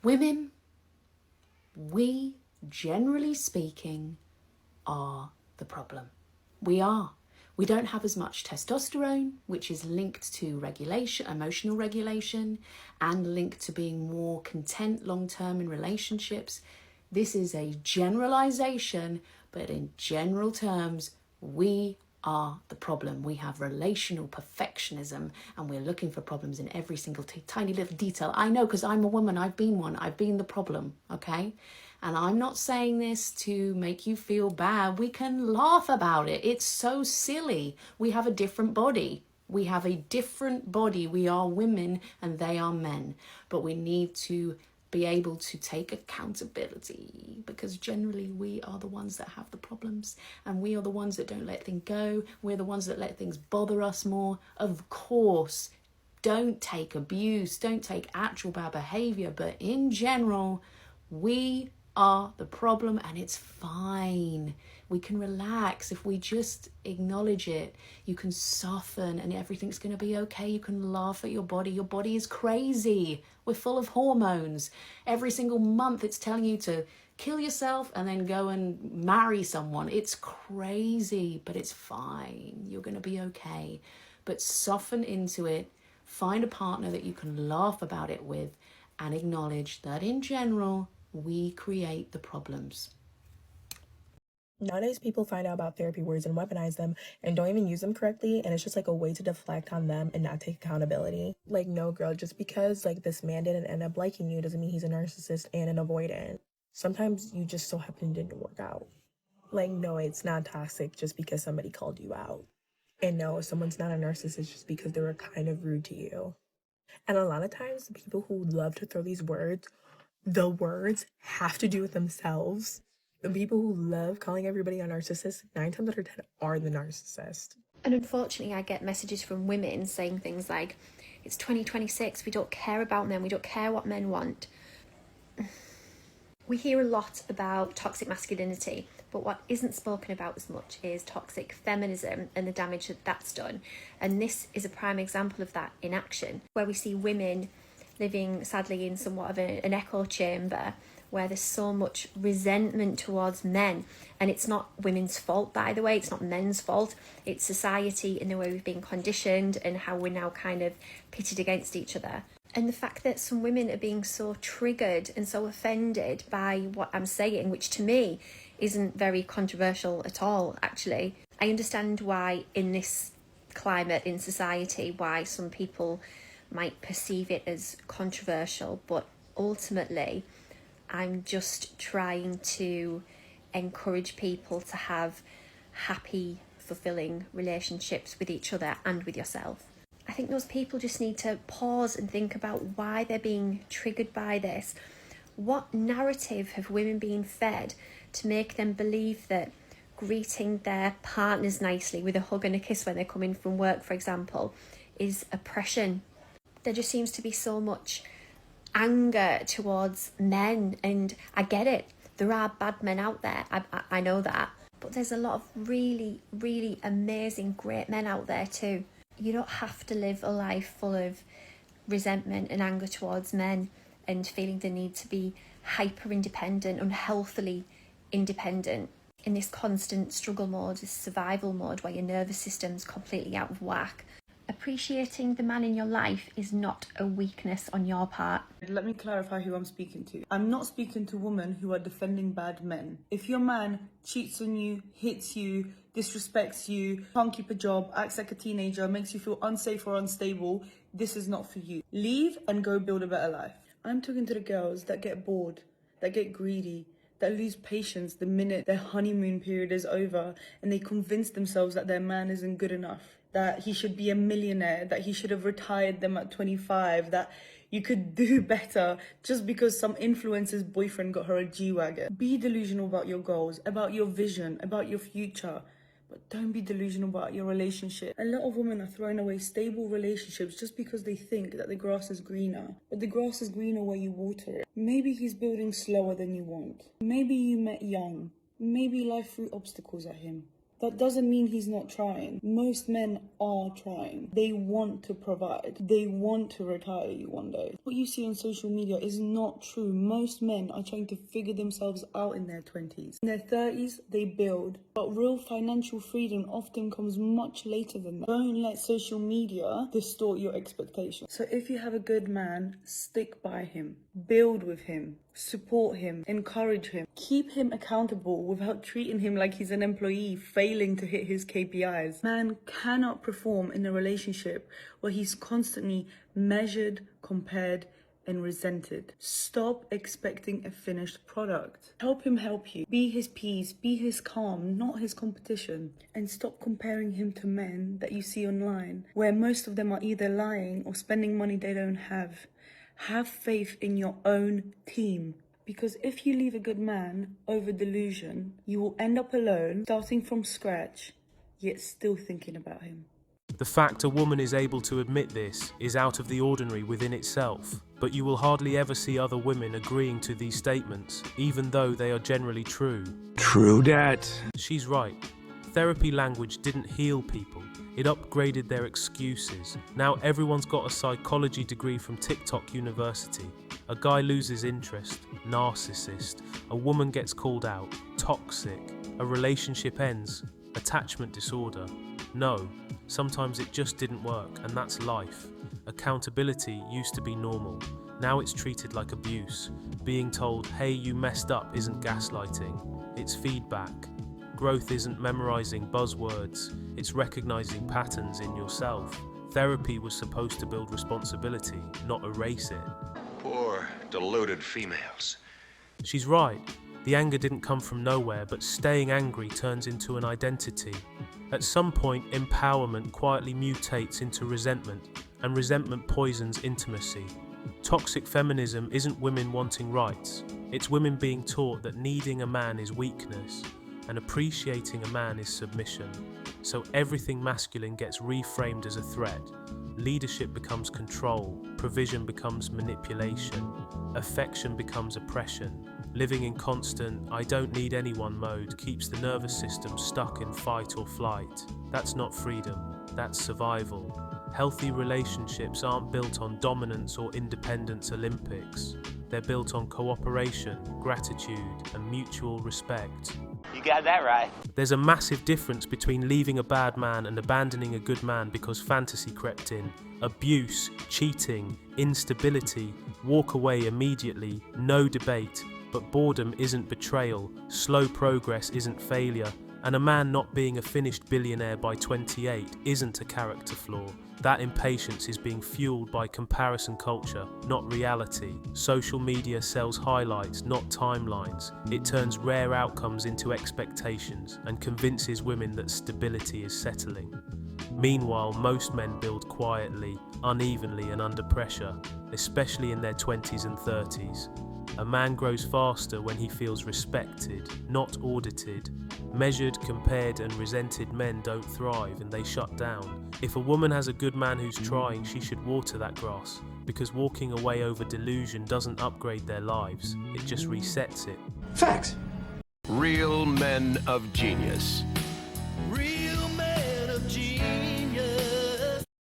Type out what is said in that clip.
Women, we, generally speaking, are the problem. We are. We don't have as much testosterone, which is linked to regulation, emotional regulation, and linked to being more content long-term in relationships. This is a generalization, but in general terms, we are the problem. We have relational perfectionism, and we're looking for problems in every single tiny little detail. I know, because I'm a woman. I've been one. I've been the problem, okay? And I'm not saying this to make you feel bad. We can laugh about it. It's so silly. We have a different body. We have a different body. We are women and they are men. But we need to be able to take accountability, because generally we are the ones that have the problems, and we are the ones that don't let things go. We're the ones that let things bother us more. Of course, don't take abuse, don't take actual bad behavior, but in general, we are the problem, and it's fine. We can relax if we just acknowledge it. You can soften and everything's going to be okay. You can laugh at your body. Your body is crazy. We're full of hormones. Every single month it's telling you to kill yourself and then go and marry someone. It's crazy, but it's fine. You're going to be okay. But soften into it. Find a partner that you can laugh about it with, and acknowledge that in general, we create the problems. Nowadays, people find out about therapy words and weaponize them and don't even use them correctly, and it's just like a way to deflect on them and not take accountability. Like, no, girl, just because like this man didn't end up liking you doesn't mean he's a narcissist and an avoidant. Sometimes you just so happen didn't work out. Like, no, it's not toxic just because somebody called you out. And no, someone's not a narcissist just because they were kind of rude to you. And a lot of times, the people who love to throw these words, the words have to do with themselves. The people who love calling everybody a narcissist, 9 times out of 10 are the narcissist. And unfortunately, I get messages from women saying things like, it's 2026, we don't care about men, we don't care what men want. We hear a lot about toxic masculinity, but what isn't spoken about as much is toxic feminism and the damage that that's done. And this is a prime example of that in action, where we see women living sadly in somewhat of an echo chamber where there's so much resentment towards men. And it's not women's fault, by the way, it's not men's fault, it's society and the way we've been conditioned and how we're now kind of pitted against each other. And the fact that some women are being so triggered and so offended by what I'm saying, which to me isn't very controversial at all, actually. I understand why in this climate in society, why some people might perceive it as controversial, but ultimately I'm just trying to encourage people to have happy, fulfilling relationships with each other and with yourself. I think those people just need to pause and think about why they're being triggered by this. What narrative have women been fed to make them believe that greeting their partners nicely with a hug and a kiss when they're coming from work, for example, is oppression? There just seems to be so much anger towards men, and I get it. There are bad men out there. I know that. But there's a lot of really, really amazing, great men out there too. You don't have to live a life full of resentment and anger towards men and feeling the need to be hyper independent, unhealthily independent, in this constant struggle mode, this survival mode where your nervous system's completely out of whack. Appreciating the man in your life is not a weakness on your part. Let me clarify who I'm speaking to. I'm not speaking to women who are defending bad men. If your man cheats on you, hits you, disrespects you, can't keep a job, acts like a teenager, makes you feel unsafe or unstable, this is not for you. Leave and go build a better life. I'm talking to the girls that get bored, that get greedy, that lose patience the minute their honeymoon period is over and they convince themselves that their man isn't good enough, that he should be a millionaire, that he should have retired them at 25, that you could do better just because some influencer's boyfriend got her a G-Wagon. Be delusional about your goals, about your vision, about your future, but don't be delusional about your relationship. A lot of women are throwing away stable relationships just because they think that the grass is greener, but the grass is greener where you water it. Maybe he's building slower than you want. Maybe you met young. Maybe life threw obstacles at him. That doesn't mean he's not trying. Most men are trying. They want to provide. They want to retire you one day. What you see on social media is not true. Most men are trying to figure themselves out in their 20s. In their 30s, they build. But real financial freedom often comes much later than that. Don't let social media distort your expectations. So if you have a good man, stick by him. Build with him. Support him. Encourage him. Keep him accountable without treating him like he's an employee failing to hit his KPIs. Man cannot perform in a relationship where he's constantly measured, compared, and resented. Stop expecting a finished product. Help him help you. Be his peace, be his calm, not his competition. And stop comparing him to men that you see online, where most of them are either lying or spending money they don't have. Have faith in your own team. Because if you leave a good man over delusion, you will end up alone, starting from scratch, yet still thinking about him. The fact a woman is able to admit this is out of the ordinary within itself, but you will hardly ever see other women agreeing to these statements, even though they are generally true. True dat. She's right. Therapy language didn't heal people, it upgraded their excuses. Now everyone's got a psychology degree from TikTok University. A guy loses interest, narcissist. A woman gets called out, toxic. A relationship ends, attachment disorder. No, sometimes it just didn't work, and that's life. Accountability used to be normal. Now it's treated like abuse. Being told, hey, you messed up isn't gaslighting, it's feedback. Growth isn't memorizing buzzwords, it's recognizing patterns in yourself. Therapy was supposed to build responsibility, not erase it. Poor, deluded females. She's right. The anger didn't come from nowhere, but staying angry turns into an identity. At some point, empowerment quietly mutates into resentment, and resentment poisons intimacy. Toxic feminism isn't women wanting rights. It's women being taught that needing a man is weakness, and appreciating a man is submission. So everything masculine gets reframed as a threat. Leadership becomes control, provision becomes manipulation, affection becomes oppression. Living in constant, I don't need anyone mode keeps the nervous system stuck in fight or flight. That's not freedom, that's survival. Healthy relationships aren't built on dominance or independence Olympics. They're built on cooperation, gratitude, and mutual respect. You got that right. There's a massive difference between leaving a bad man and abandoning a good man because fantasy crept in. Abuse, cheating, instability, walk away immediately, no debate. But boredom isn't betrayal, slow progress isn't failure, and a man not being a finished billionaire by 28 isn't a character flaw. That impatience is being fueled by comparison culture, not reality. Social media sells highlights, not timelines. It turns rare outcomes into expectations and convinces women that stability is settling. Meanwhile, most men build quietly, unevenly, and under pressure, especially in their 20s and 30s. A man grows faster when he feels respected, not audited. Measured, compared, and resented men don't thrive and they shut down. If a woman has a good man who's trying, she should water that grass, because walking away over delusion doesn't upgrade their lives, it just resets it. Facts. Real men of genius.